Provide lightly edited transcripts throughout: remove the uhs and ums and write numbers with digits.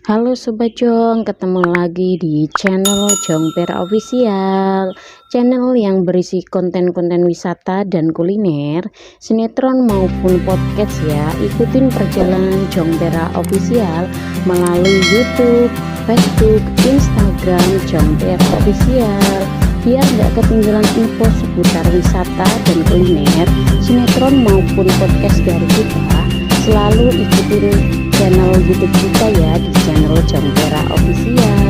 Halo Sobat Jong, ketemu lagi di channel Jong Pera Official, channel yang berisi konten-konten wisata dan kuliner, sinetron maupun podcast ya. Ikutin perjalanan Jong Pera Official melalui YouTube, Facebook, Instagram Jong Pera Official. Biar nggak ketinggalan info seputar wisata dan kuliner, sinetron maupun podcast dari kita, selalu ikutin channel YouTube kita ya, di channel Jong Pera Official.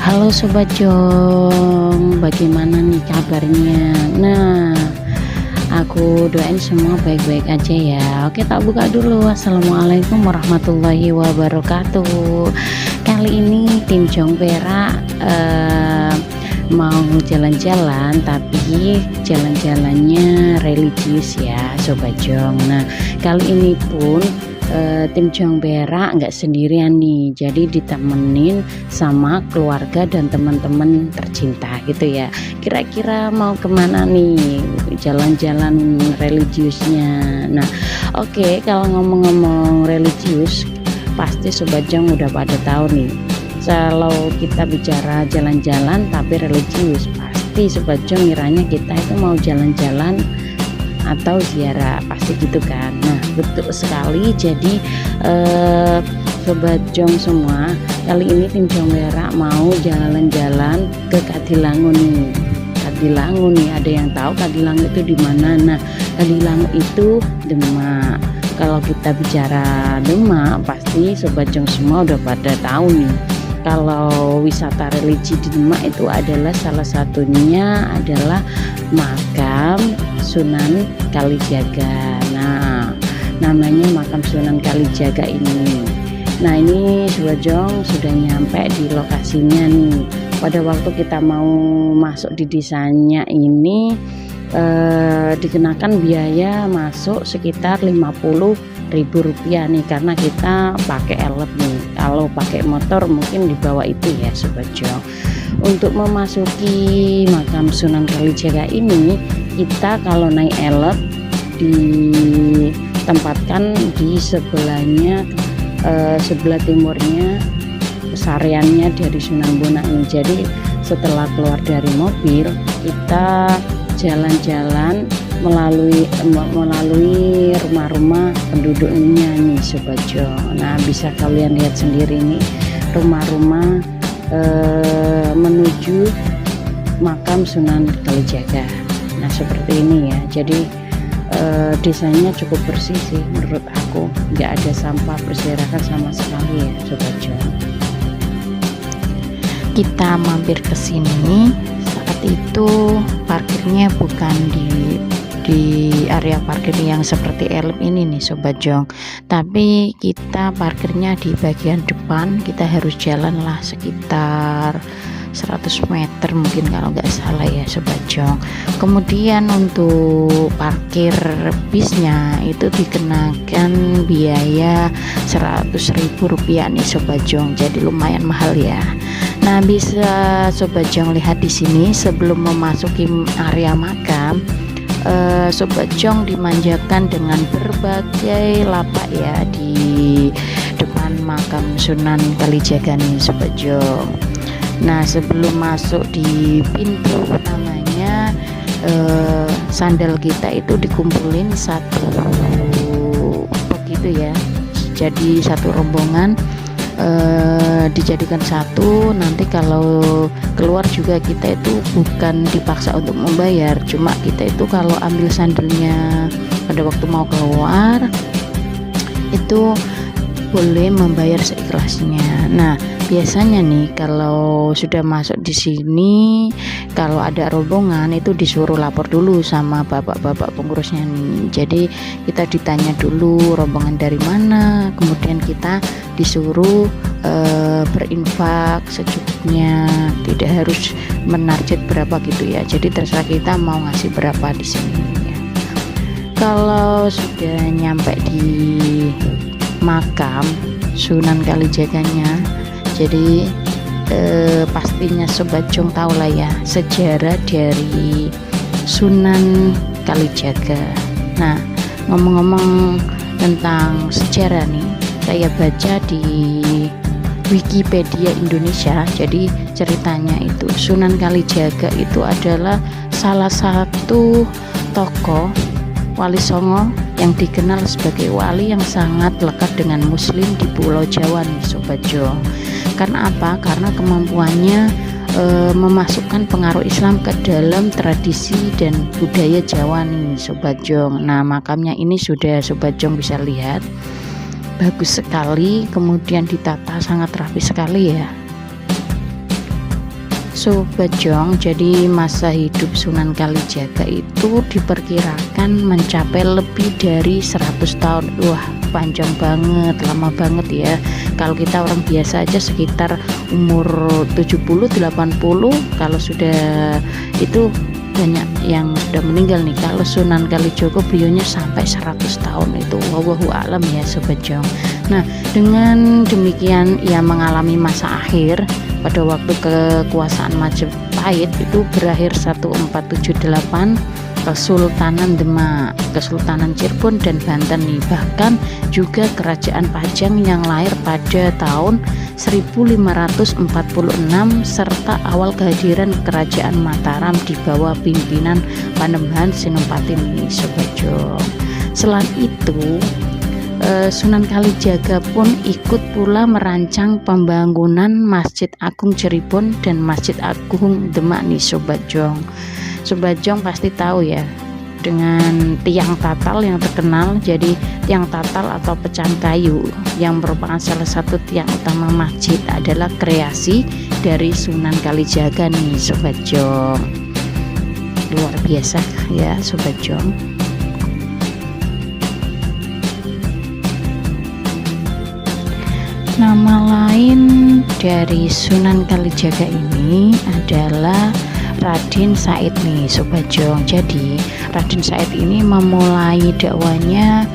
Halo Sobat Jong, bagaimana nih kabarnya? Nah, aku doain semua baik-baik aja ya. Oke, tak buka dulu. Assalamualaikum warahmatullahi wabarakatuh. Kali ini tim Jong Pera mau jalan-jalan, tapi jalan-jalannya religius ya Sobat Jong. Nah, kali ini pun tim Jong Pera nggak sendirian nih, jadi ditemenin sama keluarga dan teman-teman tercinta gitu ya. Kira-kira mau kemana nih jalan-jalan religiusnya? Nah, oke, kalau ngomong-ngomong religius, pasti Sobat Jong udah pada tahu nih, kalau kita bicara jalan-jalan tapi religius, pasti Sobat Jong ngiranya kita itu mau jalan-jalan atau ziarah, pasti gitu kan. Nah, betul sekali. Jadi Sobat Jong semua, kali ini tim Jong Pera mau jalan-jalan ke Kadilangu nih. Kadilangu nih, ada yang tahu Kadilangu itu di mana? Nah, Kadilangu itu Demak. Kalau kita bicara Demak, pasti Sobat Jong semua udah pada tahu nih, kalau wisata religi di Demak itu adalah salah satunya adalah makam Sunan Kalijaga. Nah, namanya makam Sunan Kalijaga ini. Nah, ini Sobat Jong sudah nyampe di lokasinya nih. Pada waktu kita mau masuk di desanya ini dikenakan biaya masuk sekitar Rp50.000 nih, karena kita pakai elep nih. Kalau pakai motor mungkin di bawah itu ya Sobat Jong. Untuk memasuki makam Sunan Kalijaga ini, kita kalau naik elep ditempatkan di sebelahnya, sebelah timurnya pesariannya dari Sunan Bonang ini. Jadi setelah keluar dari mobil, kita jalan-jalan melalui rumah-rumah penduduknya nih Sobat Jong. Nah, bisa kalian lihat sendiri nih rumah-rumah menuju makam Sunan Kalijaga. Nah, seperti ini ya. Jadi desanya cukup bersih sih menurut aku, nggak ada sampah berserakan sama sekali ya Sobat Jong. Kita mampir ke sini, saat itu parkirnya bukan di area parkir yang seperti elep ini nih Sobat Jong, tapi kita parkirnya di bagian depan. Kita harus jalan lah sekitar 100 meter mungkin kalau nggak salah ya Sobat Jong. Kemudian untuk parkir bisnya itu dikenakan biaya Rp100.000 nih Sobat Jong, jadi lumayan mahal ya. Nah, bisa Sobat Jong lihat di sini sebelum memasuki area makam, Sobat Jong dimanjakan dengan berbagai lapak ya di depan makam Sunan Kalijaga nih Sobat Jong. Nah, sebelum masuk di pintu utamanya, sandal kita itu dikumpulin satu begitu ya. Jadi satu rombongan dijadikan satu. Nanti kalau keluar juga kita itu bukan dipaksa untuk membayar, cuma kita itu kalau ambil sandalnya pada waktu mau keluar itu boleh membayar seikhlasnya. Nah, biasanya nih kalau sudah masuk di sini, kalau ada rombongan itu disuruh lapor dulu sama bapak-bapak pengurusnya nih. Jadi kita ditanya dulu rombongan dari mana, kemudian kita disuruh berinfak secukupnya, tidak harus menarget berapa gitu ya. Jadi terserah kita mau ngasih berapa di sini ya. Kalau sudah nyampe di makam Sunan Kalijaganya. Jadi pastinya Sobat Jong tahu lah ya sejarah dari Sunan Kalijaga. Nah, ngomong-ngomong tentang sejarah nih, saya baca di Wikipedia Indonesia. Jadi ceritanya itu Sunan Kalijaga itu adalah salah satu tokoh Wali Songo yang dikenal sebagai wali yang sangat lekat dengan muslim di Pulau Jawa nih Sobat Jong. Karena apa? Karena kemampuannya memasukkan pengaruh Islam ke dalam tradisi dan budaya Jawa nih Sobat Jong. Nah, makamnya ini sudah Sobat Jong bisa lihat, bagus sekali, kemudian ditata sangat rapi sekali ya Sobat Jong. Jadi masa hidup Sunan Kalijaga itu diperkirakan mencapai lebih dari 100 tahun. Wah, panjang banget, lama banget ya. Kalau kita orang biasa aja sekitar umur 70-80, kalau sudah itu banyak yang sudah meninggal nih. Kalau Sunan Kalijaga beliaunya sampai 100 tahun itu, wallahu alam ya Sobat Jong. Nah, dengan demikian ia mengalami masa akhir pada waktu kekuasaan Majapahit itu berakhir 1478, Kesultanan Demak, Kesultanan Cirebon dan Banten nih. Bahkan juga Kerajaan Pajang yang lahir pada tahun 1546 serta awal kehadiran Kerajaan Mataram di bawah pimpinan Panembahan Senopati nih Sobat Jong. Selain itu Sunan Kalijaga pun ikut pula merancang pembangunan Masjid Agung Cirebon dan Masjid Agung Demak nih Sobat Jong. Sobat Jong pasti tahu ya dengan tiang tatal yang terkenal. Jadi tiang tatal atau pecahan kayu yang merupakan salah satu tiang utama masjid adalah kreasi dari Sunan Kalijaga nih Sobat Jong. Luar biasa ya Sobat Jong. Nama lain dari Sunan Kalijaga ini adalah Raden Said nih Sobat Jong. Jadi Raden Said ini memulai dakwanya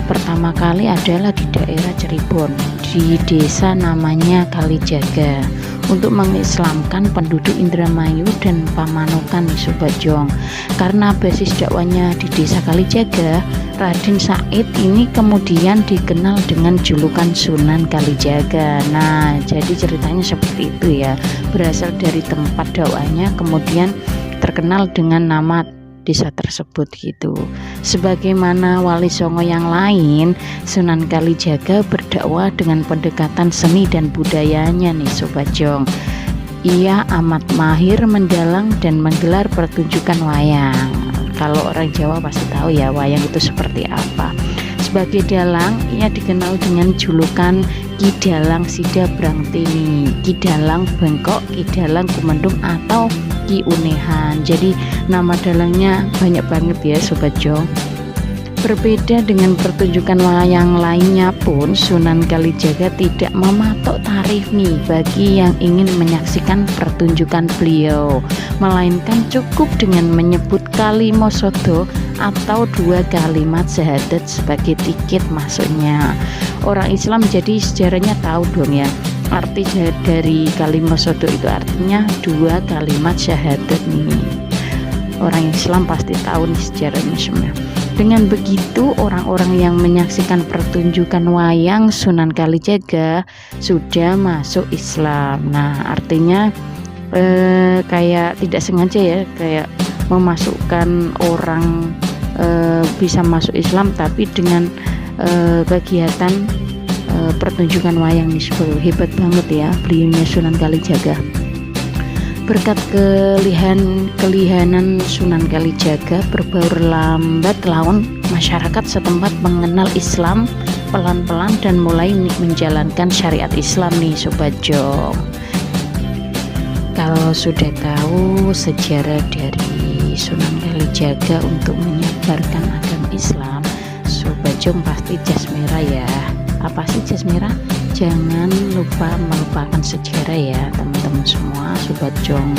pertama kali adalah di daerah Cirebon, di desa namanya Kalijaga, untuk mengislamkan penduduk Indramayu dan Pamanukan nih Sobat Jong. Karena basis dakwanya di desa Kalijaga, Raden Said ini kemudian dikenal dengan julukan Sunan Kalijaga. Nah, jadi ceritanya seperti itu ya, berasal dari tempat dakwanya kemudian terkenal dengan nama desa tersebut gitu. Sebagaimana Wali Songo yang lain, Sunan Kalijaga berdakwah dengan pendekatan seni dan budayanya nih Sobat Jong. Ia amat mahir mendalang dan menggelar pertunjukan wayang. Kalau orang Jawa pasti tahu ya wayang itu seperti apa. Sebagai dalang, ia dikenal dengan julukan Ki Dalang Sida Brangtini, Ki Dalang Bengkok, Ki Dalang Kumendung atau Ki Unehan. Jadi nama dalangnya banyak banget ya Sobat Jong. Berbeda dengan pertunjukan wayang lainnya pun, Sunan Kalijaga tidak mematok tarif nih bagi yang ingin menyaksikan pertunjukan beliau, melainkan cukup dengan menyebut kalimo sodo atau 2 kalimat syahadat sebagai tiket masuknya. Orang Islam jadi sejarahnya tahu dong ya, arti dari kalimo sodo itu artinya 2 kalimat syahadat nih. Orang Islam pasti tahu nih sejarahnya semua. Dengan begitu, orang-orang yang menyaksikan pertunjukan wayang Sunan Kalijaga sudah masuk Islam. Nah, artinya kayak tidak sengaja ya, kayak memasukkan orang bisa masuk Islam tapi dengan kegiatan pertunjukan wayang ini. Hebat banget ya beliaunya Sunan Kalijaga. Berkat kelihanan Sunan Kalijaga, berbaur lambat laun masyarakat setempat mengenal Islam pelan-pelan dan mulai menjalankan syariat Islam nih Sobat Jong. Kalau sudah tahu sejarah dari Sunan Kalijaga untuk menyebarkan agama Islam, Sobat Jong pasti jas merah ya. Apa sih jas merah? Jangan lupa melupakan sejarah ya teman-teman semua Sobat Jong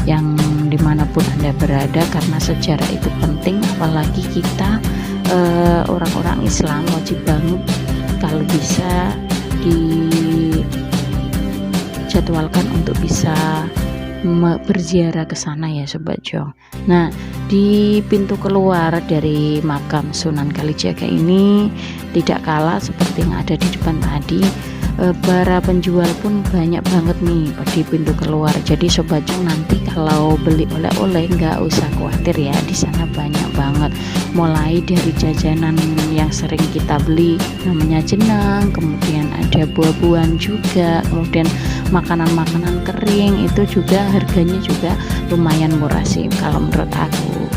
yang dimanapun Anda berada, karena sejarah itu penting. Apalagi kita orang-orang Islam wajib banget kalau bisa dijadwalkan untuk bisa berziarah ke sana ya Sobat Jong. Nah, di pintu keluar dari makam Sunan Kalijaga ini tidak kalah seperti yang ada di depan tadi, para penjual pun banyak banget nih di pintu keluar. Jadi Sobat Jong nanti kalau beli oleh-oleh nggak usah khawatir ya, di sana banyak banget. Mulai dari jajanan yang sering kita beli namanya jenang, kemudian ada buah-buahan juga, kemudian makanan-makanan kering itu juga harganya juga lumayan murah sih kalau menurut aku.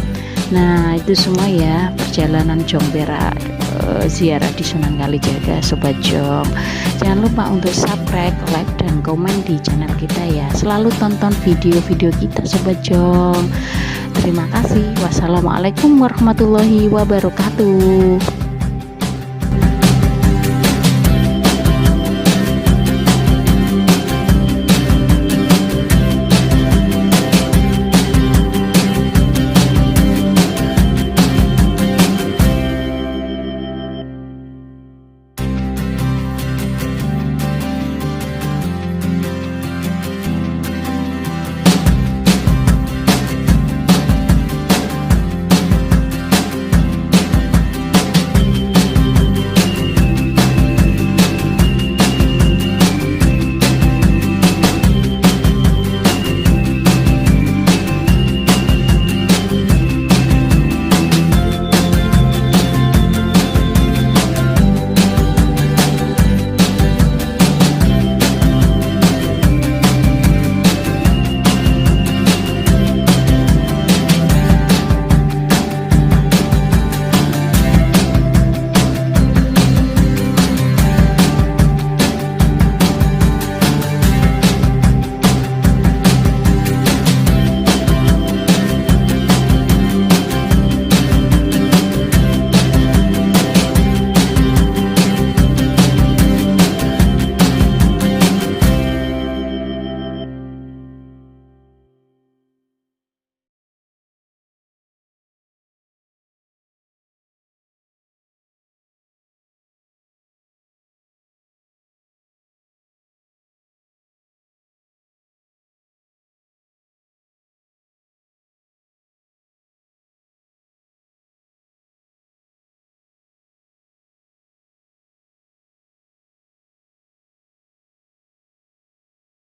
Nah, itu semua ya perjalanan Jong Berak ziarah di Sunan Kalijaga Sobat Jong. Jangan lupa untuk subscribe, like, dan komen di channel kita ya. Selalu tonton video-video kita Sobat Jong. Terima kasih. Wassalamualaikum warahmatullahi wabarakatuh.